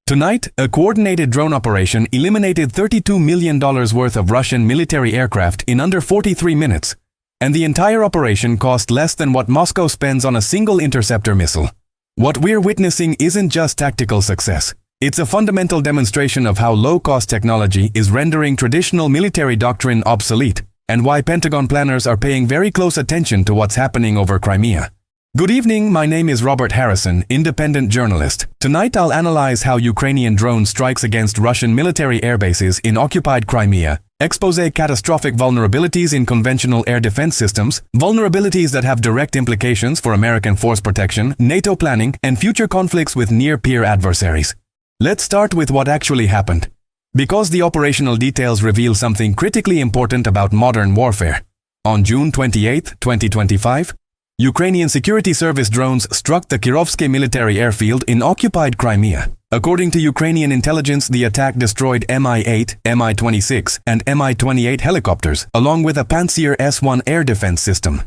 Tonight, a coordinated drone operation eliminated $32 million worth of Russian military aircraft in under 43 minutes, and the entire operation cost less than what Moscow spends on a single interceptor missile. What we're witnessing isn't just tactical success. It's a fundamental demonstration of how low-cost technology is rendering traditional military doctrine obsolete, and why Pentagon planners are paying very close attention to what's happening over Crimea. Good evening, my name is Robert Harrison, independent journalist. Tonight I'll analyze how Ukrainian drone strikes against Russian military airbases in occupied Crimea, expose catastrophic vulnerabilities in conventional air defense systems, vulnerabilities that have direct implications for American force protection, NATO planning, and future conflicts with near-peer adversaries. Let's start with what actually happened, because the operational details reveal something critically important about modern warfare. On June 28, 2025, Ukrainian security service drones struck the Kirovsky military airfield in occupied Crimea. According to Ukrainian intelligence, the attack destroyed Mi-8, Mi-26, and Mi-28 helicopters, along with a Pantsir S-1 air defense system.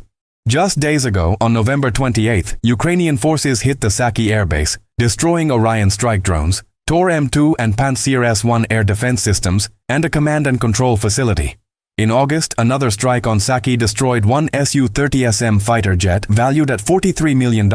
Just days ago, on November 28, Ukrainian forces hit the Saki airbase, destroying Orion strike drones, Tor M2 and Pantsir S-1 air defense systems, and a command and control facility. In August, another strike on Saki destroyed one Su-30SM fighter jet valued at $43 million,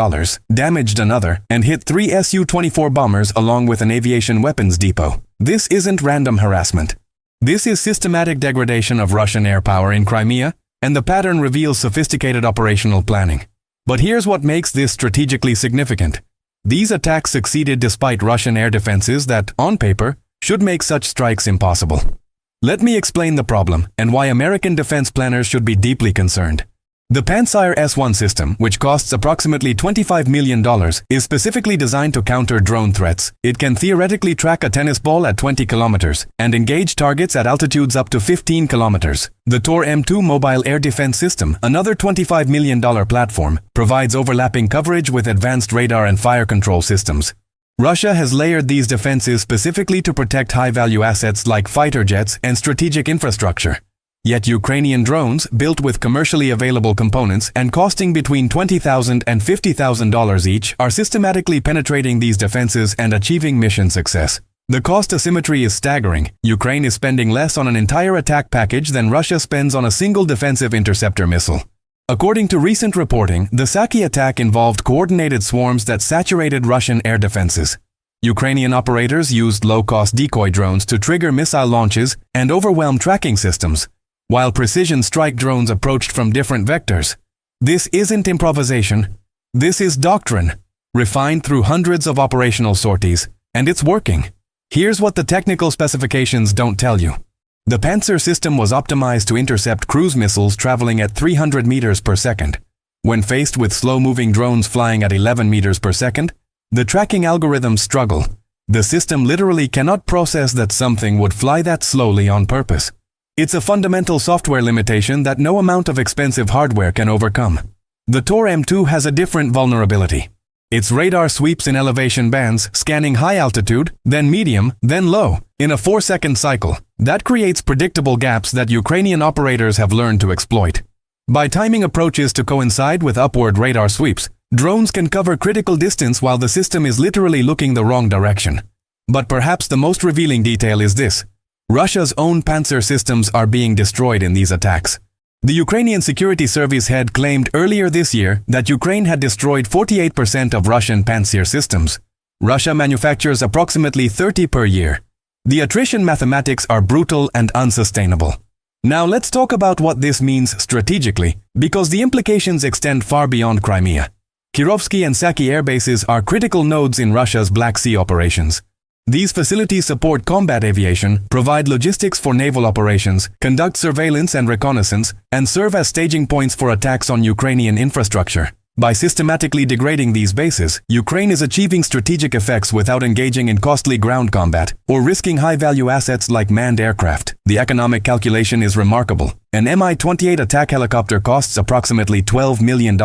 damaged another, and hit 3 Su-24 bombers along with an aviation weapons depot. This isn't random harassment. This is systematic degradation of Russian air power in Crimea, and the pattern reveals sophisticated operational planning. But here's what makes this strategically significant. These attacks succeeded despite Russian air defenses that, on paper, should make such strikes impossible. Let me explain the problem and why American defense planners should be deeply concerned. The Pantsir S-1 system, which costs approximately $25 million, is specifically designed to counter drone threats. It can theoretically track a tennis ball at 20 kilometers and engage targets at altitudes up to 15 kilometers. The Tor M2 mobile air defense system, another $25 million platform, provides overlapping coverage with advanced radar and fire control systems. Russia has layered these defenses specifically to protect high-value assets like fighter jets and strategic infrastructure. Yet Ukrainian drones, built with commercially available components and costing between $20,000 and $50,000 each, are systematically penetrating these defenses and achieving mission success. The cost asymmetry is staggering. Ukraine is spending less on an entire attack package than Russia spends on a single defensive interceptor missile. According to recent reporting, the Saki attack involved coordinated swarms that saturated Russian air defenses. Ukrainian operators used low-cost decoy drones to trigger missile launches and overwhelm tracking systems, while precision strike drones approached from different vectors. This isn't improvisation. This is doctrine, refined through hundreds of operational sorties, and it's working. Here's what the technical specifications don't tell you. The Pantsir system was optimized to intercept cruise missiles traveling at 300 meters per second. When faced with slow-moving drones flying at 11 meters per second, the tracking algorithms struggle. The system literally cannot process that something would fly that slowly on purpose. It's a fundamental software limitation that no amount of expensive hardware can overcome. The Tor M2 has a different vulnerability. Its radar sweeps in elevation bands, scanning high altitude, then medium, then low, in a 4-second cycle. That creates predictable gaps that Ukrainian operators have learned to exploit. By timing approaches to coincide with upward radar sweeps, drones can cover critical distance while the system is literally looking the wrong direction. But perhaps the most revealing detail is this. Russia's own Pantsir systems are being destroyed in these attacks. The Ukrainian security service head claimed earlier this year that Ukraine had destroyed 48% of Russian Pantsir systems. Russia manufactures approximately 30 per year. The attrition mathematics are brutal and unsustainable. Now let's talk about what this means strategically, because the implications extend far beyond Crimea. Kirovsky and Saki airbases are critical nodes in Russia's Black Sea operations. These facilities support combat aviation, provide logistics for naval operations, conduct surveillance and reconnaissance, and serve as staging points for attacks on Ukrainian infrastructure. By systematically degrading these bases, Ukraine is achieving strategic effects without engaging in costly ground combat or risking high-value assets like manned aircraft. The economic calculation is remarkable. An Mi-28 attack helicopter costs approximately $12 million.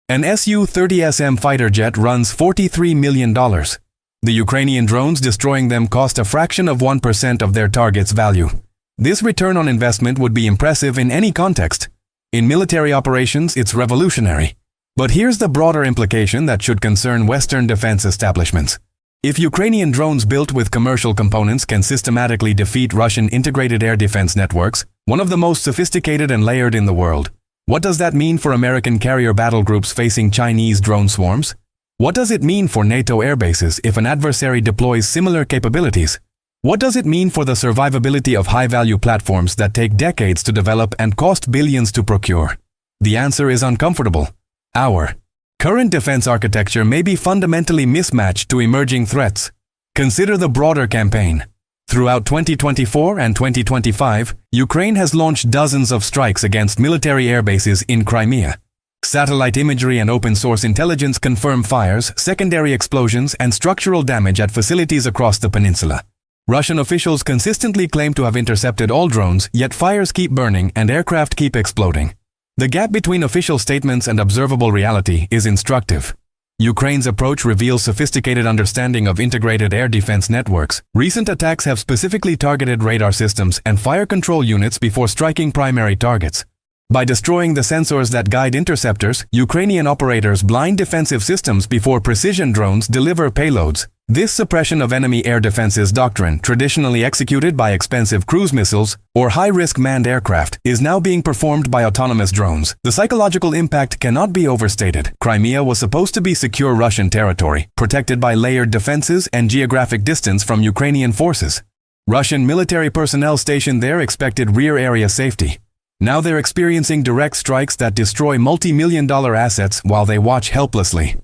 An Su-30SM fighter jet runs $43 million. The Ukrainian drones destroying them cost a fraction of 1% of their target's value. This return on investment would be impressive in any context. In military operations, it's revolutionary. But here's the broader implication that should concern Western defense establishments. If Ukrainian drones built with commercial components can systematically defeat Russian integrated air defense networks, one of the most sophisticated and layered in the world, what does that mean for American carrier battle groups facing Chinese drone swarms? What does it mean for NATO airbases if an adversary deploys similar capabilities? What does it mean for the survivability of high-value platforms that take decades to develop and cost billions to procure? The answer is uncomfortable. Our current defense architecture may be fundamentally mismatched to emerging threats. Consider the broader campaign. Throughout 2024 and 2025, Ukraine has launched dozens of strikes against military airbases in Crimea. Satellite imagery and open-source intelligence confirm fires, secondary explosions, and structural damage at facilities across the peninsula. Russian officials consistently claim to have intercepted all drones, yet fires keep burning and aircraft keep exploding. The gap between official statements and observable reality is instructive. Ukraine's approach reveals sophisticated understanding of integrated air defense networks. Recent attacks have specifically targeted radar systems and fire control units before striking primary targets. By destroying the sensors that guide interceptors, Ukrainian operators blind defensive systems before precision drones deliver payloads. This suppression of enemy air defenses doctrine, traditionally executed by expensive cruise missiles or high-risk manned aircraft, is now being performed by autonomous drones. The psychological impact cannot be overstated. Crimea was supposed to be secure Russian territory, protected by layered defenses and geographic distance from Ukrainian forces. Russian military personnel stationed there expected rear area safety. Now they're experiencing direct strikes that destroy multi-million-dollar assets while they watch helplessly.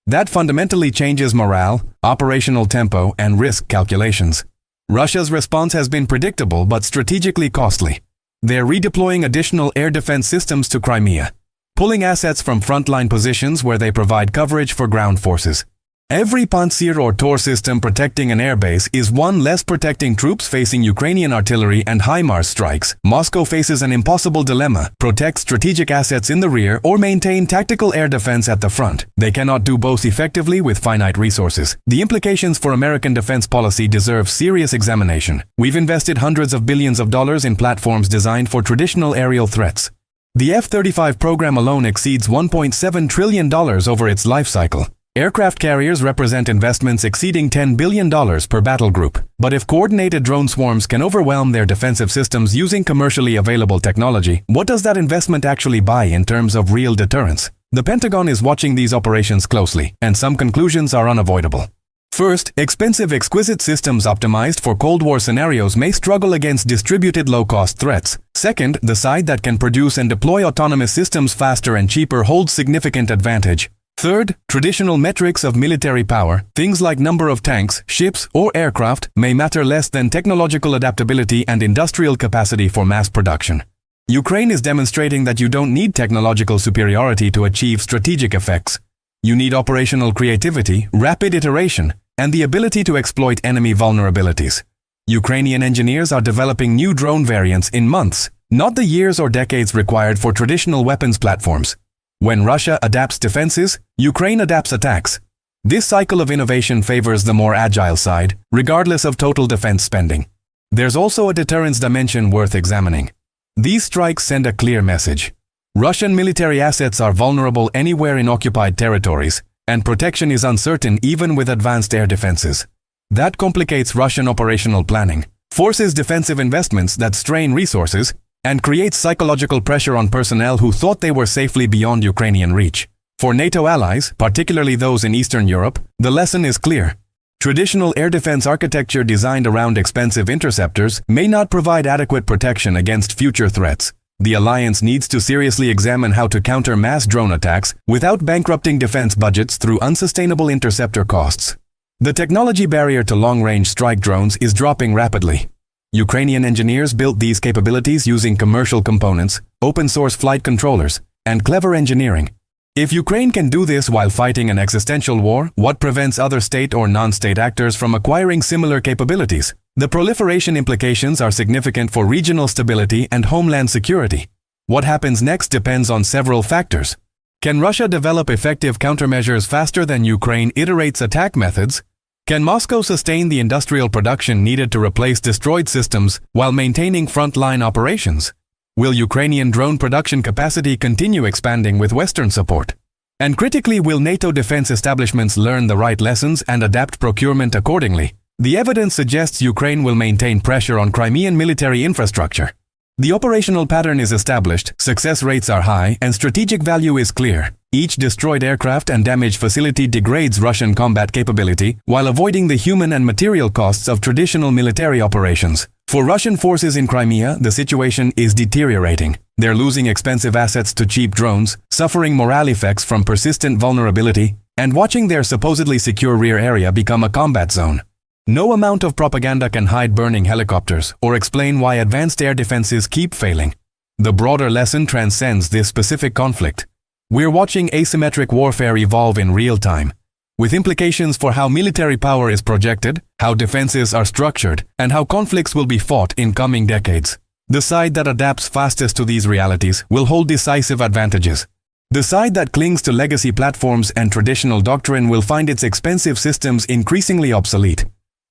That fundamentally changes morale, operational tempo, and risk calculations. Russia's response has been predictable but strategically costly. They're redeploying additional air defense systems to Crimea, pulling assets from frontline positions where they provide coverage for ground forces. Every Pantsir or Tor system protecting an airbase is one less protecting troops facing Ukrainian artillery and HIMARS strikes. Moscow faces an impossible dilemma: protect strategic assets in the rear or maintain tactical air defense at the front. They cannot do both effectively with finite resources. The implications for American defense policy deserve serious examination. We've invested hundreds of billions of dollars in platforms designed for traditional aerial threats. The F-35 program alone exceeds $1.7 trillion over its life cycle. Aircraft carriers represent investments exceeding $10 billion per battle group. But if coordinated drone swarms can overwhelm their defensive systems using commercially available technology, what does that investment actually buy in terms of real deterrence? The Pentagon is watching these operations closely, and some conclusions are unavoidable. First, expensive exquisite systems optimized for Cold War scenarios may struggle against distributed low-cost threats. Second, the side that can produce and deploy autonomous systems faster and cheaper holds significant advantage. Third, traditional metrics of military power, things like number of tanks, ships, or aircraft, may matter less than technological adaptability and industrial capacity for mass production. Ukraine is demonstrating that you don't need technological superiority to achieve strategic effects. You need operational creativity, rapid iteration, and the ability to exploit enemy vulnerabilities. Ukrainian engineers are developing new drone variants in months, not the years or decades required for traditional weapons platforms. When Russia adapts defenses, Ukraine adapts attacks. This cycle of innovation favors the more agile side, regardless of total defense spending. There's also a deterrence dimension worth examining. These strikes send a clear message. Russian military assets are vulnerable anywhere in occupied territories, and protection is uncertain even with advanced air defenses. That complicates Russian operational planning, forces defensive investments that strain resources, and creates psychological pressure on personnel who thought they were safely beyond Ukrainian reach. For NATO allies, particularly those in Eastern Europe, the lesson is clear. Traditional air defense architecture designed around expensive interceptors may not provide adequate protection against future threats. The alliance needs to seriously examine how to counter mass drone attacks without bankrupting defense budgets through unsustainable interceptor costs. The technology barrier to long-range strike drones is dropping rapidly. Ukrainian engineers built these capabilities using commercial components, open-source flight controllers, and clever engineering. If Ukraine can do this while fighting an existential war, what prevents other state or non-state actors from acquiring similar capabilities? The proliferation implications are significant for regional stability and homeland security. What happens next depends on several factors. Can Russia develop effective countermeasures faster than Ukraine iterates attack methods? Can Moscow sustain the industrial production needed to replace destroyed systems while maintaining frontline operations? Will Ukrainian drone production capacity continue expanding with Western support? And critically, will NATO defense establishments learn the right lessons and adapt procurement accordingly? The evidence suggests Ukraine will maintain pressure on Crimean military infrastructure. The operational pattern is established, success rates are high, and strategic value is clear. Each destroyed aircraft and damaged facility degrades Russian combat capability while avoiding the human and material costs of traditional military operations. For Russian forces in Crimea, the situation is deteriorating. They're losing expensive assets to cheap drones, suffering morale effects from persistent vulnerability, and watching their supposedly secure rear area become a combat zone. No amount of propaganda can hide burning helicopters or explain why advanced air defenses keep failing. The broader lesson transcends this specific conflict. We're watching asymmetric warfare evolve in real time, with implications for how military power is projected, how defenses are structured, and how conflicts will be fought in coming decades. The side that adapts fastest to these realities will hold decisive advantages. The side that clings to legacy platforms and traditional doctrine will find its expensive systems increasingly obsolete.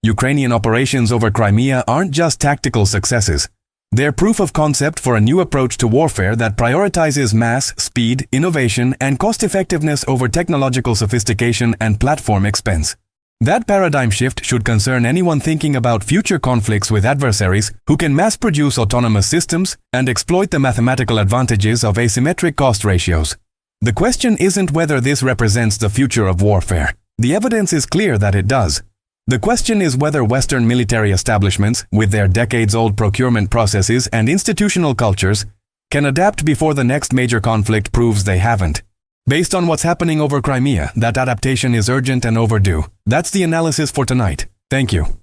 Ukrainian operations over Crimea aren't just tactical successes. They're proof of concept for a new approach to warfare that prioritizes mass, speed, innovation, and cost-effectiveness over technological sophistication and platform expense. That paradigm shift should concern anyone thinking about future conflicts with adversaries who can mass-produce autonomous systems and exploit the mathematical advantages of asymmetric cost ratios. The question isn't whether this represents the future of warfare. The evidence is clear that it does. The question is whether Western military establishments, with their decades-old procurement processes and institutional cultures, can adapt before the next major conflict proves they haven't. Based on what's happening over Crimea, that adaptation is urgent and overdue. That's the analysis for tonight. Thank you.